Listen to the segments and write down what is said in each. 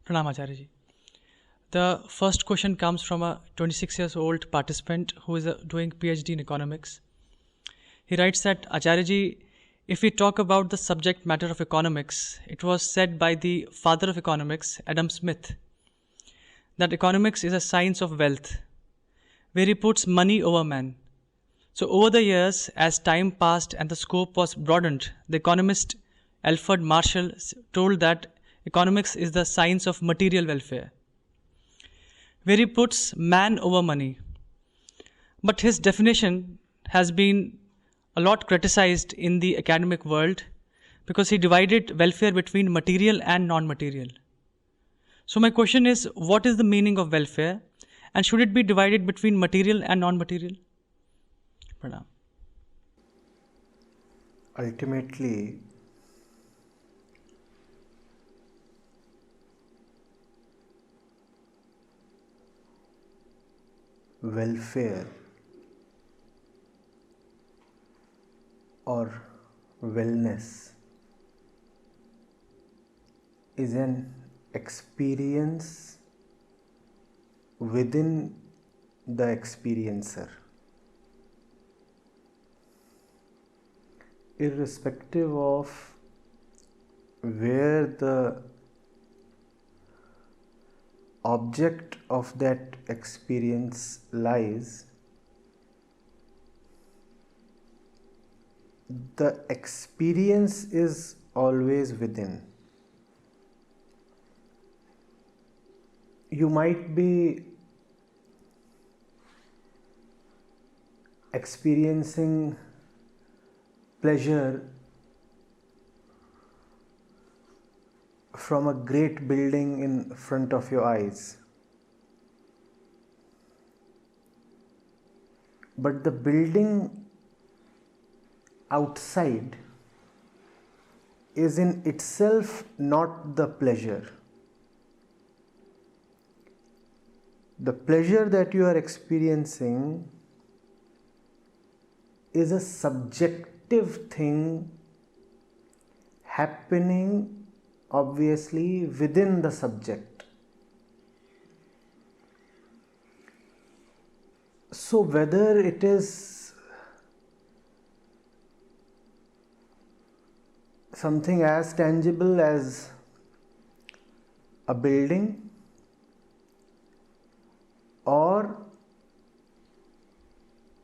Pranam Acharya ji. The first question comes from a 26 years old participant who is doing PhD in economics. He writes that, Acharya ji, if we talk about the subject matter of economics, it was said by the father of economics, Adam Smith, that economics is a science of wealth, where he puts money over man. So over the years, as time passed and the scope was broadened, the economist Alfred Marshall told that economics is the science of material welfare, where he puts man over money. But his definition has been a lot criticized in the academic world because he divided welfare between material and non-material. So my question is, what is the meaning of welfare, and should it be divided between material and non-material? Pranam. Ultimately, welfare or wellness is an experience within the experiencer. Irrespective of where the object of that experience lies, the experience is always within. You might be experiencing pleasure from a great building in front of your eyes, but the building outside is in itself not the pleasure. The pleasure that you are experiencing is a subjective thing happening obviously within the subject. So whether it is something as tangible as a building or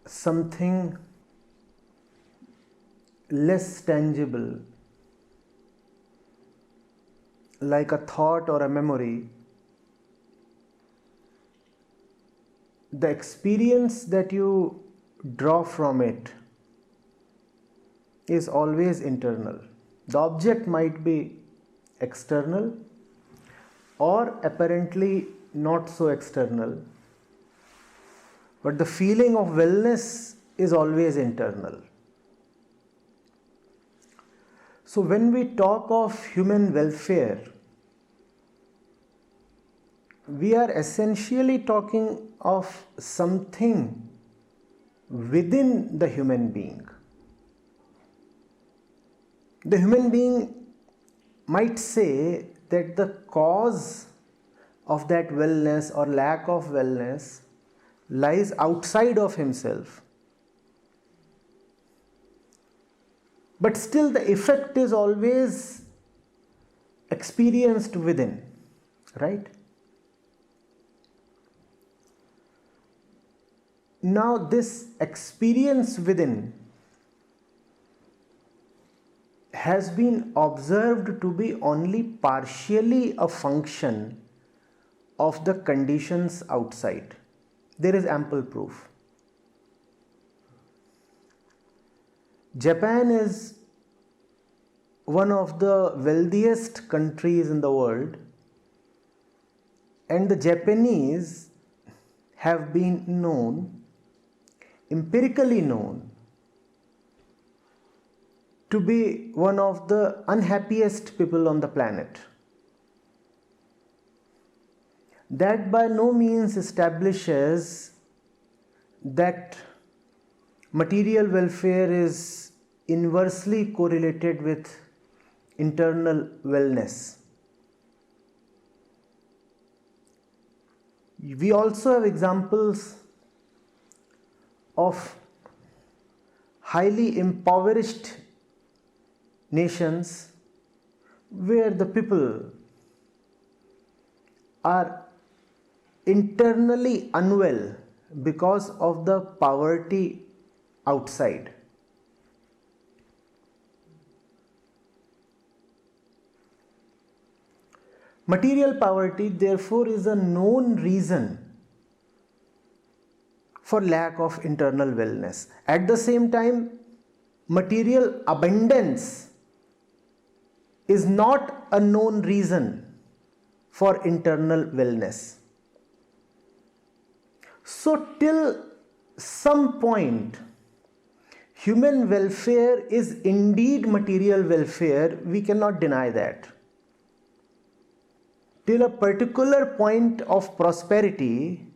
something less tangible like a thought or a memory, the experience that you draw from it is always internal. The object might be external or apparently not so external, but the feeling of wellness is always internal. So when we talk of human welfare, we are essentially talking of something within the human being. The human being might say that the cause of that wellness or lack of wellness lies outside of himself. But still the effect is always experienced within, right? Now this experience within has been observed to be only partially a function of the conditions outside. There is ample proof. Japan is one of the wealthiest countries in the world, and the Japanese have been known, empirically known, to be one of the unhappiest people on the planet. That by no means establishes that material welfare is inversely correlated with internal wellness. We also have examples of highly impoverished nations where the people are internally unwell because of the poverty outside. Material poverty, therefore, is a known reason for lack of internal wellness. At the same time, material abundance is not a known reason for internal wellness. So, till some point, human welfare is indeed material welfare, we cannot deny that. Till a particular point of prosperity,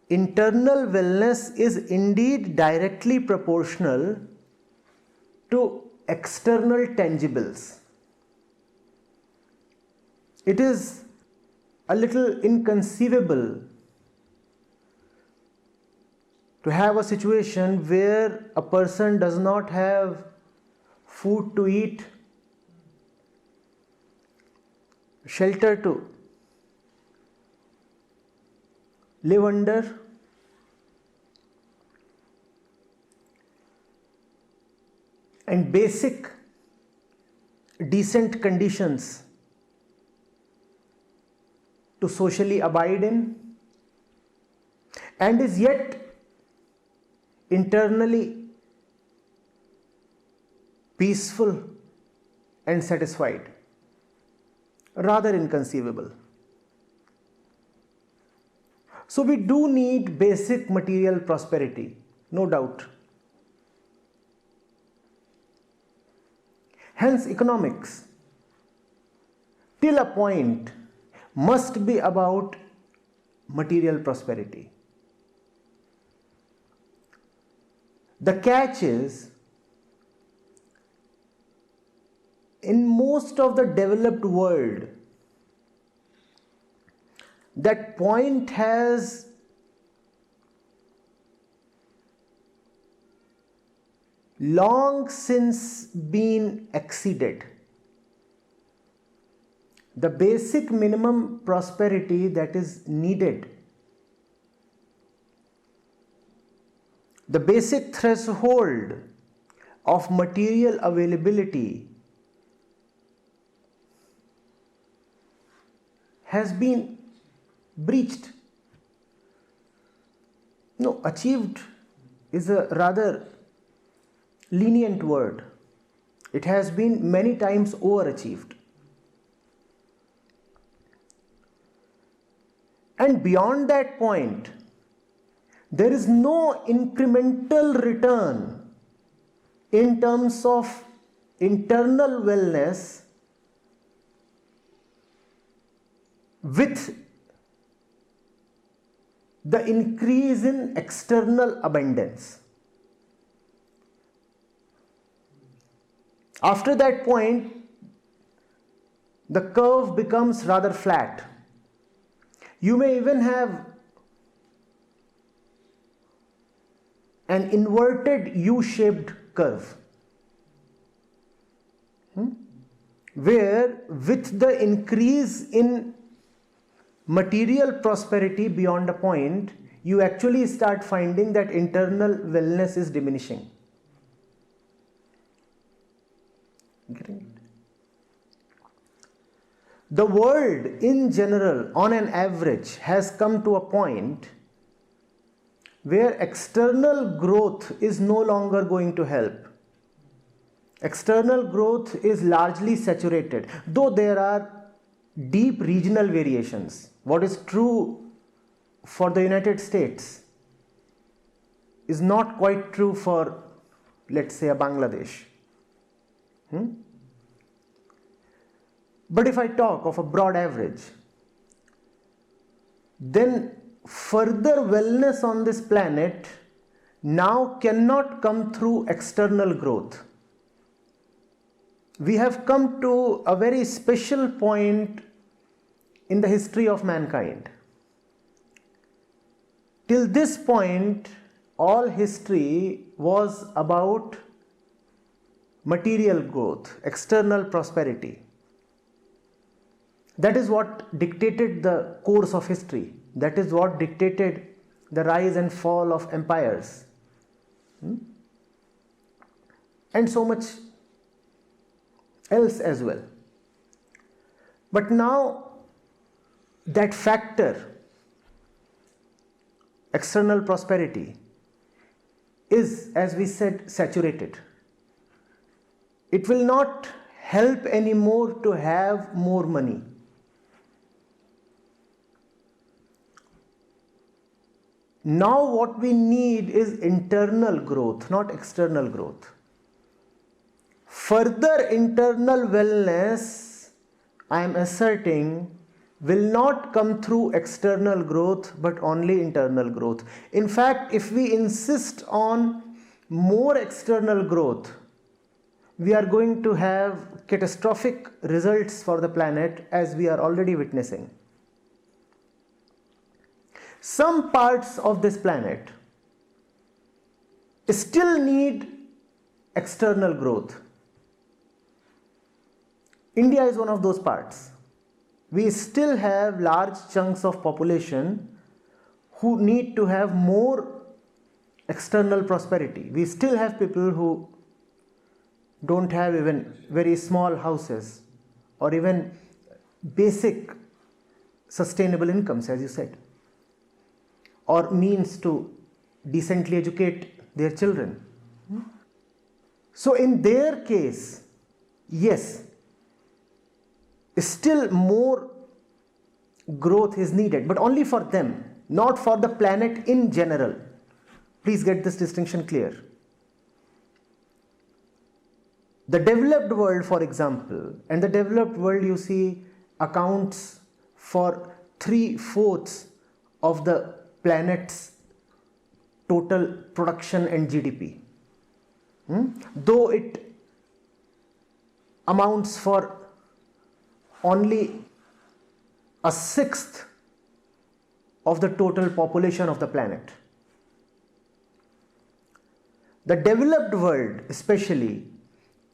internal wellness is indeed directly proportional to external tangibles. It is a little inconceivable to have a situation where a person does not have food to eat, shelter to live under, and basic decent conditions to socially abide in, and is yet internally peaceful and satisfied. Rather inconceivable. So we do need basic material prosperity, no doubt. Hence, economics, till a point, must be about material prosperity. The catch is, in most of the developed world, that point has long since been exceeded. The basic minimum prosperity that is needed, the basic threshold of material availability has been breached. No, achieved is a rather lenient word. It has been many times overachieved. And beyond that point, there is no incremental return in terms of internal wellness with the increase in external abundance. After that point, the curve becomes rather flat. You may even have an inverted U-shaped curve, where with the increase in material prosperity beyond a point, you actually start finding that internal wellness is diminishing. Getting it? The world in general, on an average, has come to a point where external growth is no longer going to help. External growth is largely saturated, though there are deep regional variations. What is true for the United States is not quite true for, let's say, a Bangladesh. But if I talk of a broad average, then further wellness on this planet now cannot come through external growth. We have come to a very special point in the history of mankind, Till this point, all history was about material growth, external prosperity. That is what dictated the course of history. That is what dictated the rise and fall of empires. And so much else as well. But now that factor, external prosperity, is, as we said, saturated. It will not help anymore to have more money. Now what we need is internal growth, not external growth. Further internal wellness, I am asserting, will not come through external growth but only internal growth. In fact, if we insist on more external growth, we are going to have catastrophic results for the planet, as we are already witnessing. Some parts of this planet still need external growth. India is one of those parts. We still have large chunks of population who need to have more external prosperity. We still have people who don't have even very small houses or even basic sustainable incomes, as you said, or means to decently educate their children. So in their case, yes, still more growth is needed, but only for them, not for the planet in general. Please get this distinction clear. The developed world, for example, and the developed world, you see, accounts for 3/4 of the planet's total production and GDP. Though it amounts for only 1/6 of the total population of the planet. The developed world especially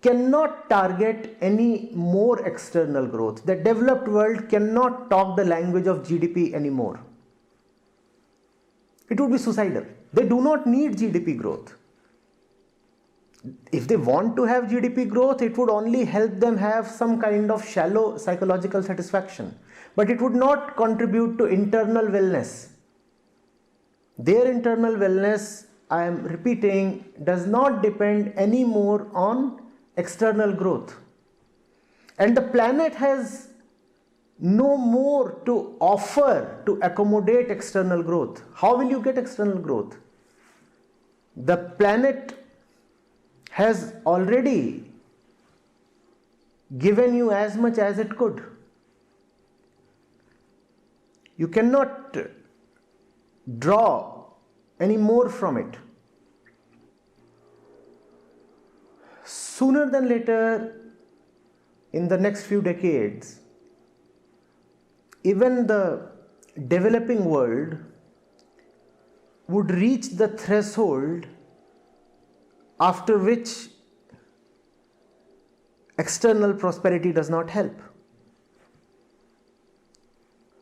cannot target any more external growth. The developed world cannot talk the language of GDP anymore. It would be suicidal. They do not need GDP growth. If they want to have GDP growth, it would only help them have some kind of shallow psychological satisfaction. But it would not contribute to internal wellness. Their internal wellness, I am repeating, does not depend anymore on external growth. And the planet has no more to offer to accommodate external growth. How will you get external growth? The planet has already given you as much as it could. You cannot draw any more from it. Sooner than later, in the next few decades, even the developing world would reach the threshold after which external prosperity does not help.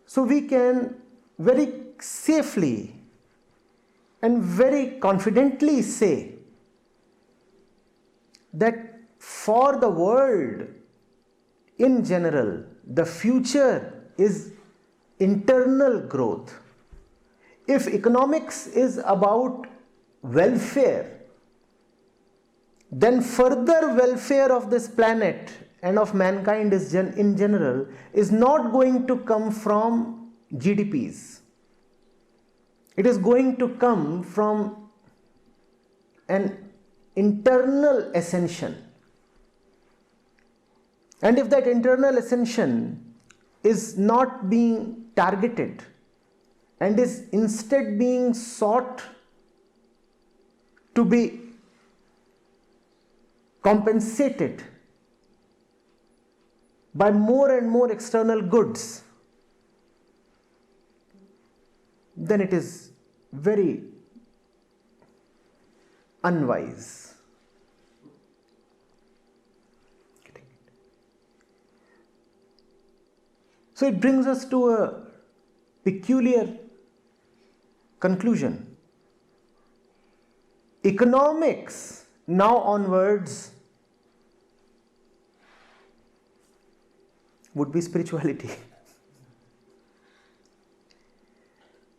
So we can very safely and very confidently say that for the world in general, the future is internal growth. If economics is about welfare, then further welfare of this planet and of mankind in general is not going to come from GDPs. It is going to come from an internal ascension. And if that internal ascension is not being targeted and is instead being sought to be compensated by more and more external goods, then it is very unwise. So it brings us to a peculiar conclusion. Economics now onwards would be spirituality.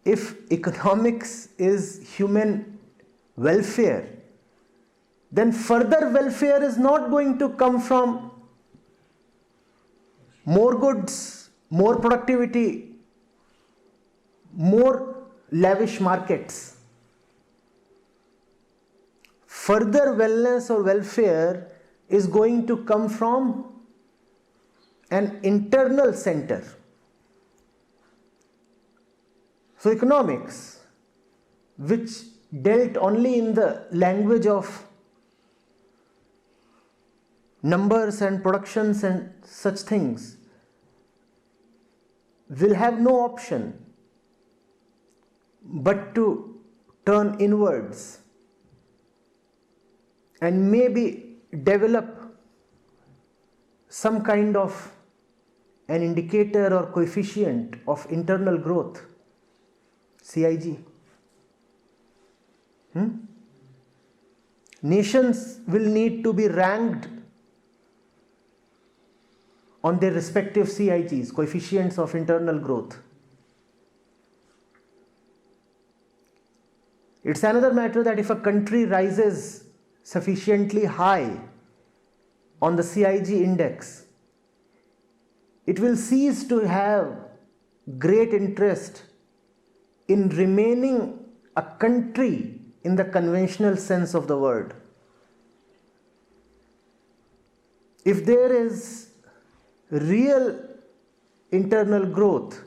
If economics is human welfare, then further welfare is not going to come from more goods, more productivity, more lavish markets. Further wellness or welfare is going to come from an internal center. So economics, which dealt only in the language of numbers and productions and such things, will have no option but to turn inwards and maybe develop some kind of an indicator or coefficient of internal growth, CIG. Nations will need to be ranked on their respective CIGs, coefficients of internal growth. It's another matter that if a country rises sufficiently high on the CIG index, it will cease to have great interest in remaining a country in the conventional sense of the word. If there is real internal growth,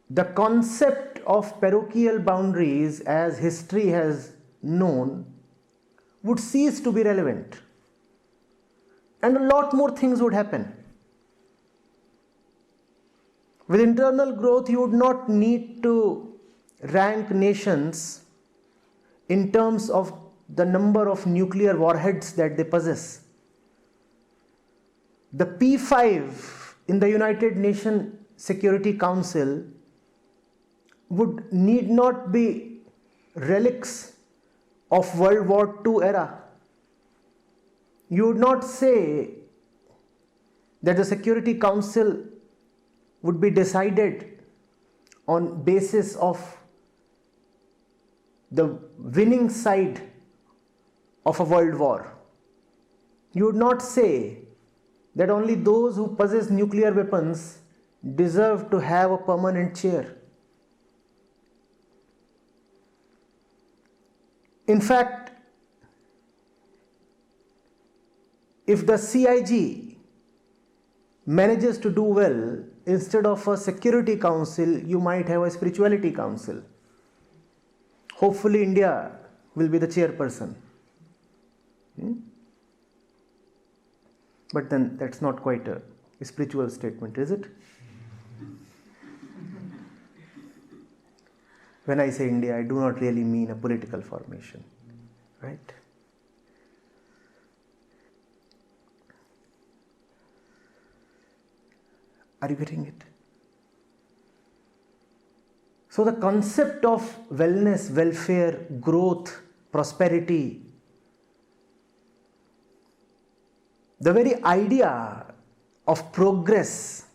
the concept of parochial boundaries, as history has known, would cease to be relevant, and a lot more things would happen. With internal growth, you would not need to rank nations in terms of the number of nuclear warheads that they possess. The P5 in the United Nations Security Council would need not be relics of World War II era. You would not say that the Security Council would be decided on basis of the winning side of a world war. You would not say that only those who possess nuclear weapons deserve to have a permanent chair. In fact, if the CIG manages to do well, instead of a security council, you might have a spirituality council. Hopefully, India will be the chairperson. But then that's not quite a spiritual statement, is it? When I say India, I do not really mean a political formation, right? Are you getting it? So the concept of wellness, welfare, growth, prosperity, the very idea of progress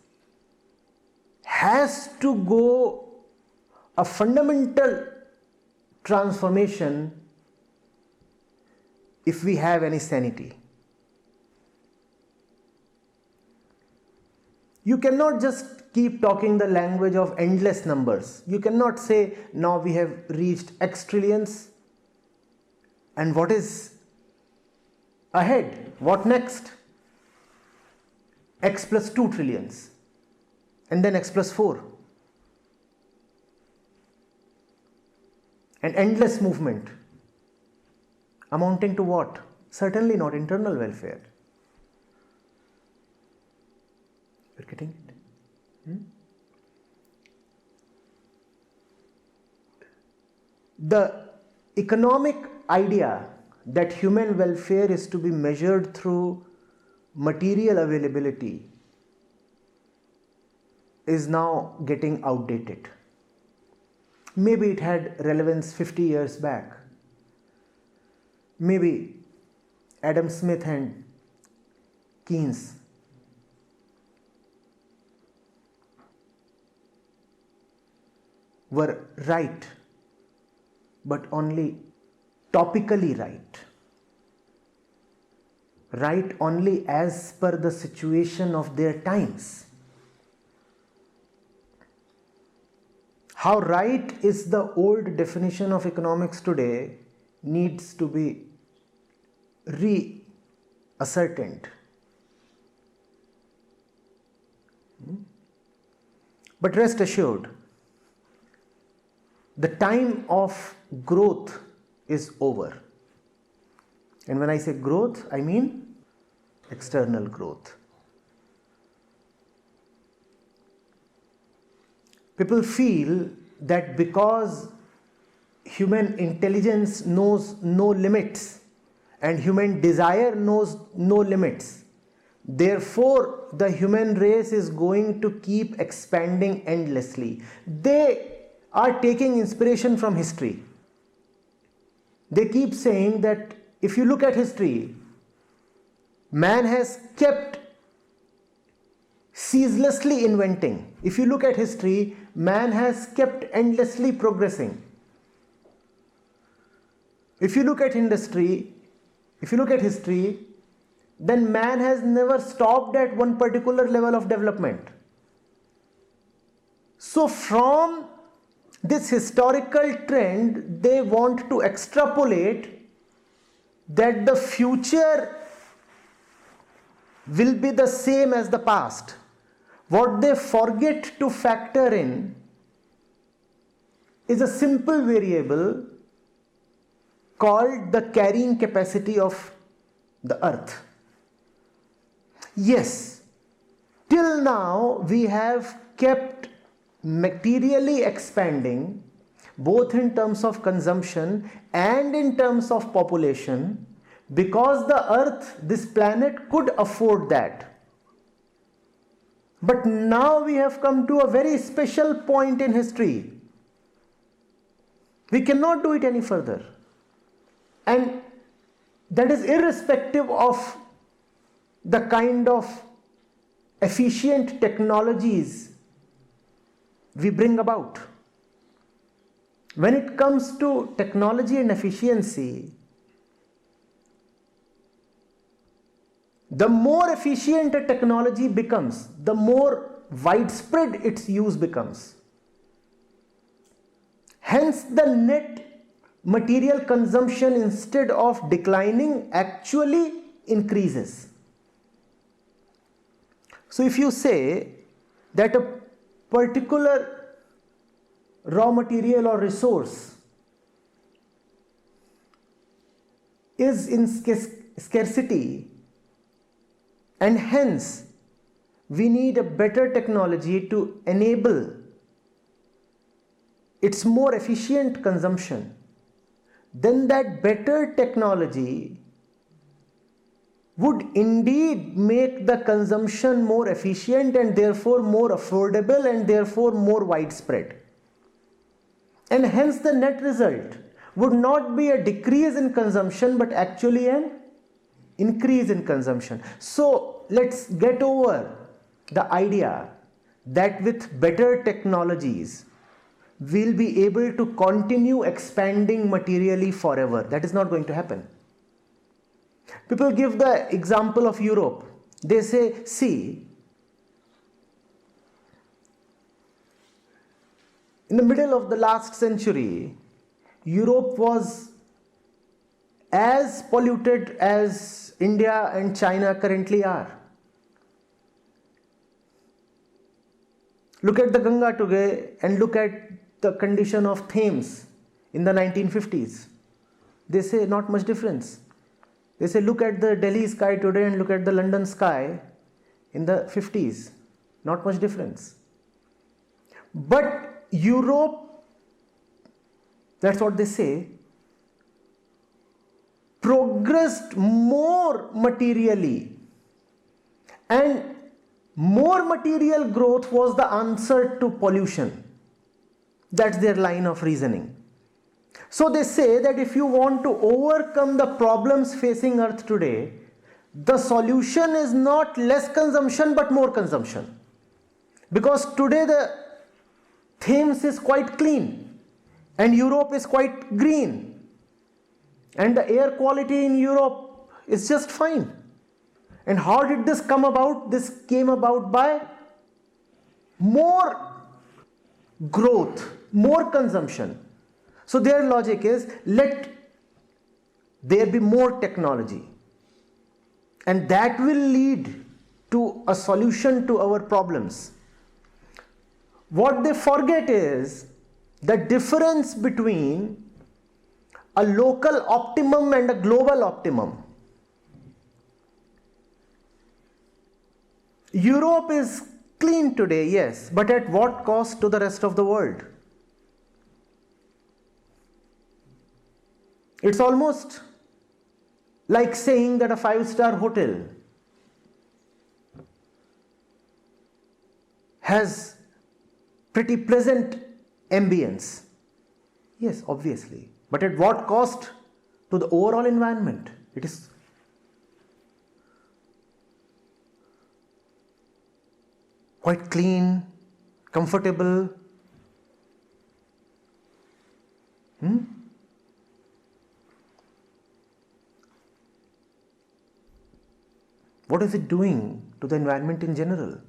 has to go a fundamental transformation if we have any sanity. You cannot just keep talking the language of endless numbers. You cannot say, now we have reached X trillions, and what is ahead? What next? X plus 2 trillions, and then X plus 4. An endless movement. Amounting to what? Certainly not internal welfare. You're getting it? The economic idea that human welfare is to be measured through material availability is now getting outdated. Maybe it had relevance 50 years back. Maybe Adam Smith and Keynes were right, but only topically right. Right only as per the situation of their times. How right is the old definition of economics today needs to be reascertained. But rest assured, the time of growth is over. And when I say growth, I mean external growth. People feel that because human intelligence knows no limits and human desire knows no limits, therefore the human race is going to keep expanding endlessly. They are taking inspiration from history. They keep saying that if you look at history, man has kept ceaselessly inventing. If you look at history, man has kept endlessly progressing. If you look at history, then man has never stopped at one particular level of development. So from this historical trend, they want to extrapolate that the future will be the same as the past. What they forget to factor in is a simple variable called the carrying capacity of the earth. Yes, till now we have kept materially expanding both in terms of consumption and in terms of population because the earth, this planet, could afford that. But now we have come to a very special point in history. We cannot do it any further. And that is irrespective of the kind of efficient technologies we bring about. When it comes to technology and efficiency, the more efficient a technology becomes, the more widespread its use becomes. Hence, the net material consumption, instead of declining, actually increases. So if you say that a particular raw material or resource is in scarcity, and hence we need a better technology to enable its more efficient consumption, then that better technology would indeed make the consumption more efficient and therefore more affordable and therefore more widespread. And hence the net result would not be a decrease in consumption but actually an increase in consumption. So let's get over the idea that with better technologies we'll be able to continue expanding materially forever. That is not going to happen. People give the example of Europe. They say, see, in the middle of the last century, Europe was as polluted as India and China currently are. Look at the Ganga today and look at the condition of Thames in the 1950s. They say not much difference. They say look at the Delhi sky today and look at the London sky in the 50s. Not much difference. But Europe that's what they say, progressed more materially, and more material growth was the answer to pollution. That's their line of reasoning. So they say that if you want to overcome the problems facing Earth today, the solution is not less consumption but more consumption. Because today the Thames is quite clean and Europe is quite green, and the air quality in Europe is just fine. And how did this come about? This came about by more growth, more consumption. So their logic is, let there be more technology, and that will lead to a solution to our problems. What they forget is the difference between a local optimum and a global optimum. Europe is clean today, yes, but at what cost to the rest of the world? It's almost like saying that a 5-star hotel has pretty pleasant ambience. Yes, obviously. But at what cost to the overall environment? It is quite clean, comfortable. What is it doing to the environment in general?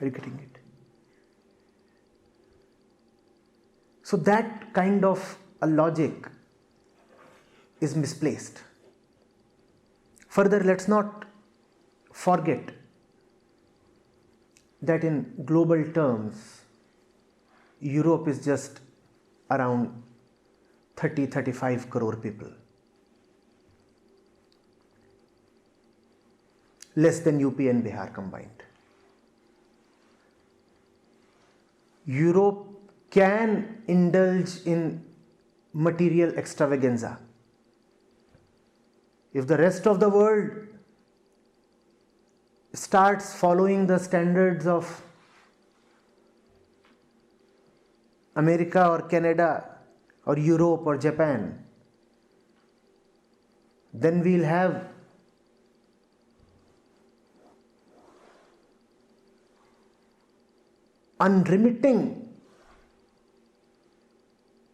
Are you getting it? So that kind of a logic is misplaced. Further, let's not forget that in global terms, Europe is just around 30-35 crore people. Less than UP and Bihar combined. Europe can indulge in material extravaganza. If the rest of the world starts following the standards of America or Canada or Europe or Japan, then we'll have unremitting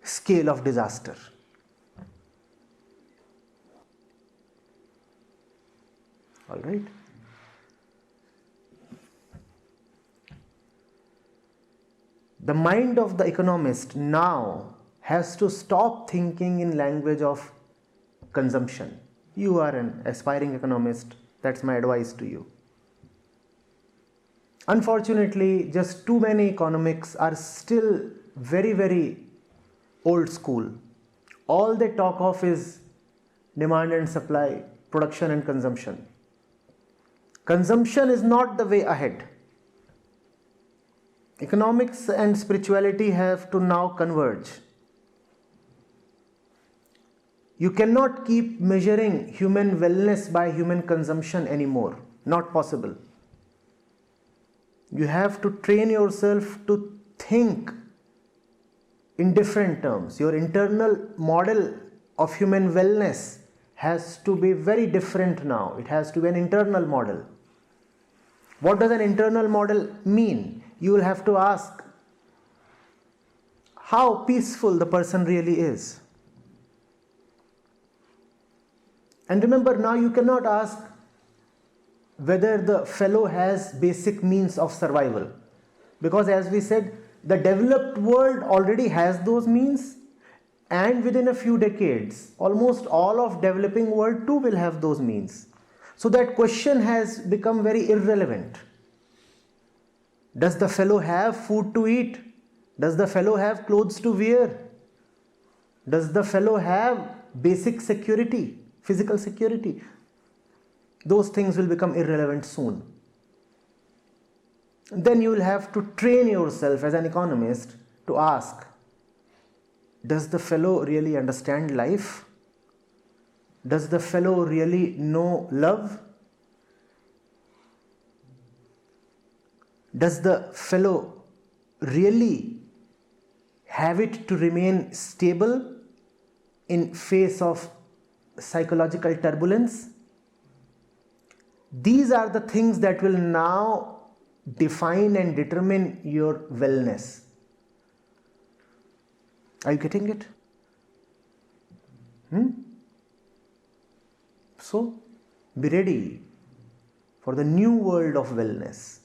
scale of disaster. All right. The mind of the economist now has to stop thinking in language of consumption. You are an aspiring economist. That's my advice to you. Unfortunately, just too many economics are still very, very old school. All they talk of is demand and supply, production and consumption. Consumption is not the way ahead. Economics and spirituality have to now converge. You cannot keep measuring human wellness by human consumption anymore. Not possible. You have to train yourself to think in different terms. Your internal model of human wellness has to be very different now. It has to be an internal model. What does an internal model mean? You will have to ask how peaceful the person really is. And remember, now you cannot ask whether the fellow has basic means of survival. Because as we said, the developed world already has those means, and within a few decades, almost all of developing world too will have those means. So that question has become very irrelevant. Does the fellow have food to eat? Does the fellow have clothes to wear? Does the fellow have basic security, physical security? Those things will become irrelevant soon. then you will have to train yourself as an economist to ask, does the fellow really understand life? Does the fellow really know love? Does the fellow really have it to remain stable in face of psychological turbulence? These are the things that will now define and determine your wellness. Are you getting it? So, be ready for the new world of wellness.